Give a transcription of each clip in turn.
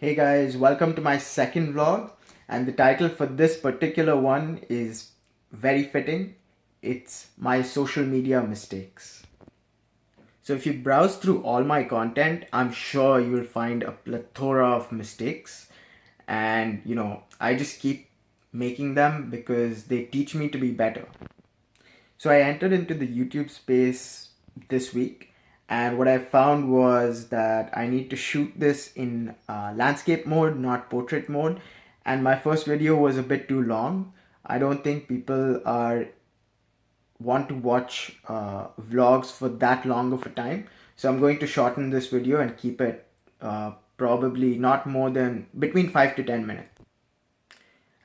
Hey guys, welcome to my second vlog, and the title for this particular one is very fitting. It's my social media mistakes. So if you browse through all my content, I'm sure you will find a plethora of mistakes, and I just keep making them because they teach me to be better. So I entered into the YouTube space this week, and what I found was that I need to shoot this in landscape mode, not portrait mode. And my first video was a bit too long. I don't think people are want to watch vlogs for that long of a time. So I'm going to shorten this video and keep it probably not more than between 5 to 10 minutes.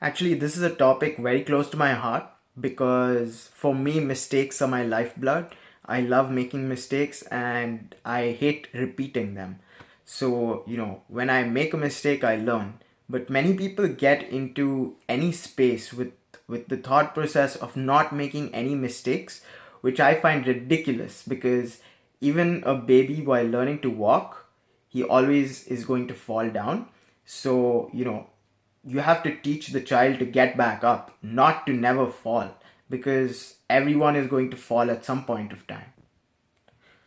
Actually, this is a topic very close to my heart because for me, mistakes are my lifeblood. I love making mistakes and I hate repeating them. So, when I make a mistake, I learn. But many people get into any space with the thought process of not making any mistakes, which I find ridiculous because even a baby, while learning to walk, he always is going to fall down. So, you have to teach the child to get back up, not to never fall, because everyone is going to fall at some point of time.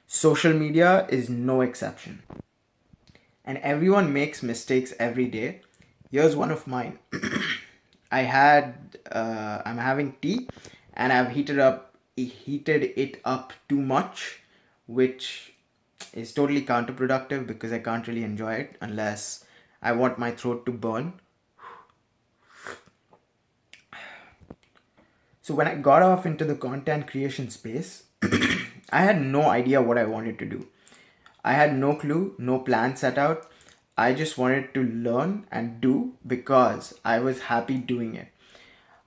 Social media is no exception. And everyone makes mistakes every day. Here's one of mine. I'm having tea and I've heated it up too much, which is totally counterproductive because I can't really enjoy it unless I want my throat to burn. So when I got off into the content creation space, I had no idea what I wanted to do. I had no clue, no plan set out. I just wanted to learn and do because I was happy doing it.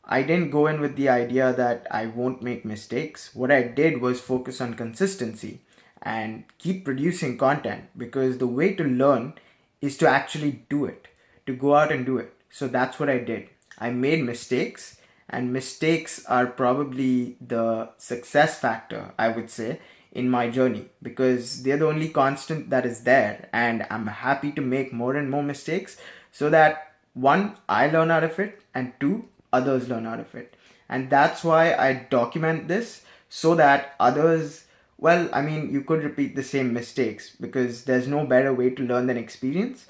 I didn't go in with the idea that I won't make mistakes. What I did was focus on consistency and keep producing content because the way to learn is to actually do it, to go out and do it. So that's what I did. I made mistakes, and mistakes are probably the success factor, I would say, in my journey because they're the only constant that is there, and I'm happy to make more and more mistakes so that one, I learn out of it, and two, others learn out of it. And that's why I document this so that others, well, I mean, you could repeat the same mistakes because there's no better way to learn than experience.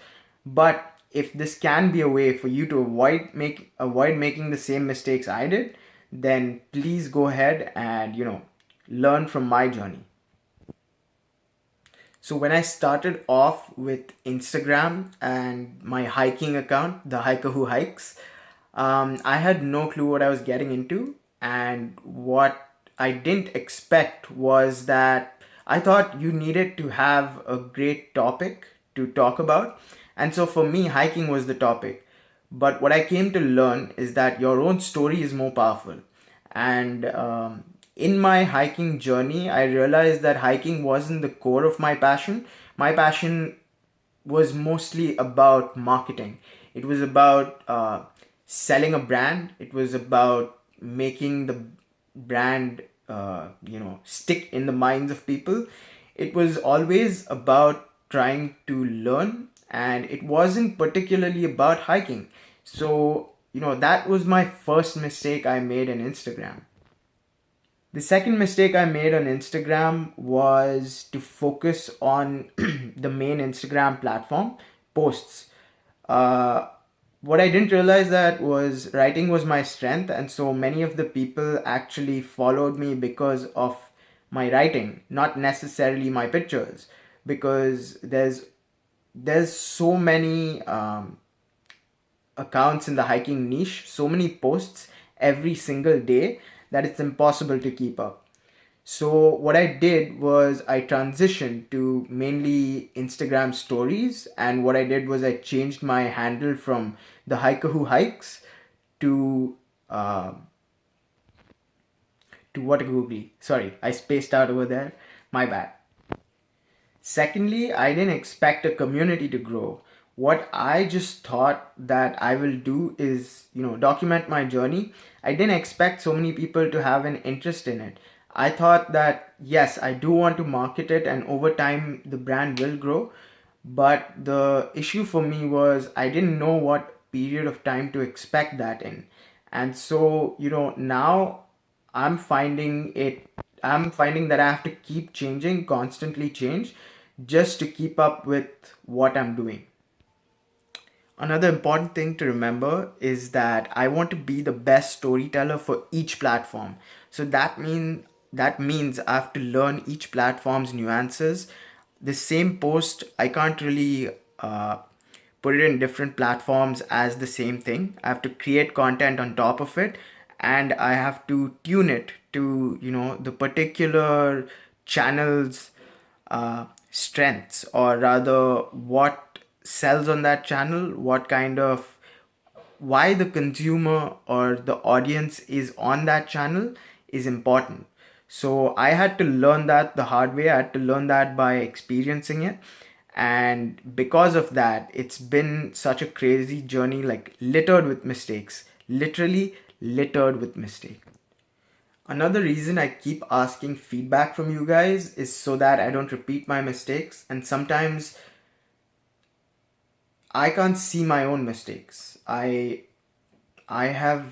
But if this can be a way for you to avoid making the same mistakes I did, then please go ahead and learn from my journey. So when I started off with Instagram and my hiking account, the hiker who hikes, I had no clue what I was getting into, and what I didn't expect was that I thought you needed to have a great topic to talk about. And so for me, hiking was the topic. But what I came to learn is that your own story is more powerful. And in my hiking journey, I realized that hiking wasn't the core of my passion. My passion was mostly about marketing. It was about selling a brand. It was about making the brand, stick in the minds of people. It was always about trying to learn, and it wasn't particularly about hiking. So, that was my first mistake I made on Instagram. The second mistake I made on Instagram was to focus on the main Instagram platform, posts. What I didn't realize that was writing was my strength, and so many of the people actually followed me because of my writing, not necessarily my pictures, because there's so many accounts in the hiking niche, so many posts every single day that it's impossible to keep up. So what I did was I transitioned to mainly Instagram stories, and what I did was I changed my handle from the hiker who hikes to what googly. Sorry, I spaced out over there. My bad. Secondly, I didn't expect a community to grow. What I just thought that I will do is, document my journey. I didn't expect so many people to have an interest in it. I thought that, yes, I do want to market it and over time the brand will grow. But the issue for me was I didn't know what period of time to expect that in. And so, now I'm finding it, I'm finding that I have to keep changing, constantly change, just to keep up with what I'm doing. Another important thing to remember is that I want to be the best storyteller for each platform. So that means I have to learn each platform's nuances. The same post, I can't really put it in different platforms as the same thing. I have to create content on top of it, and I have to tune it to, the particular channel's strengths, or rather what sells on that channel, what kind of, why the consumer or the audience is on that channel is important. So I had to learn that the hard way. I had to learn that by experiencing it. And because of that, it's been such a crazy journey, like littered with mistakes, literally littered with mistakes. Another reason I keep asking feedback from you guys is so that I don't repeat my mistakes. And sometimes I can't see my own mistakes. I have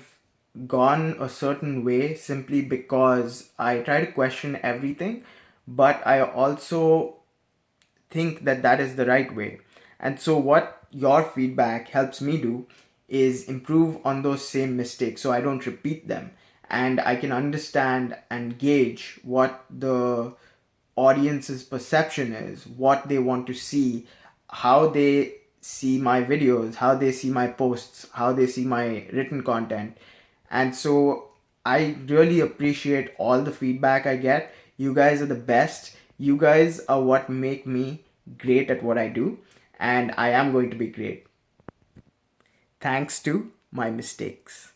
gone a certain way simply because I try to question everything, but I also think that that is the right way. And so, what your feedback helps me do is improve on those same mistakes so I don't repeat them, and I can understand and gauge what the audience's perception is, what they want to see, how they see my videos, how they see my posts, how they see my written content. And so I really appreciate all the feedback I get. You guys are the best. You guys are what make me great at what I do, and I am going to be great thanks to my mistakes.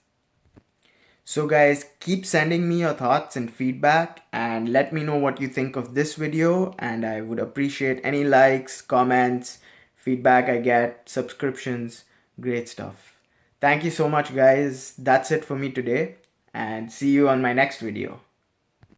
So guys, keep sending me your thoughts and feedback, and let me know what you think of this video, and I would appreciate any likes, comments, feedback I get, subscriptions, great stuff. Thank you so much guys. That's it for me today, and see you on my next video.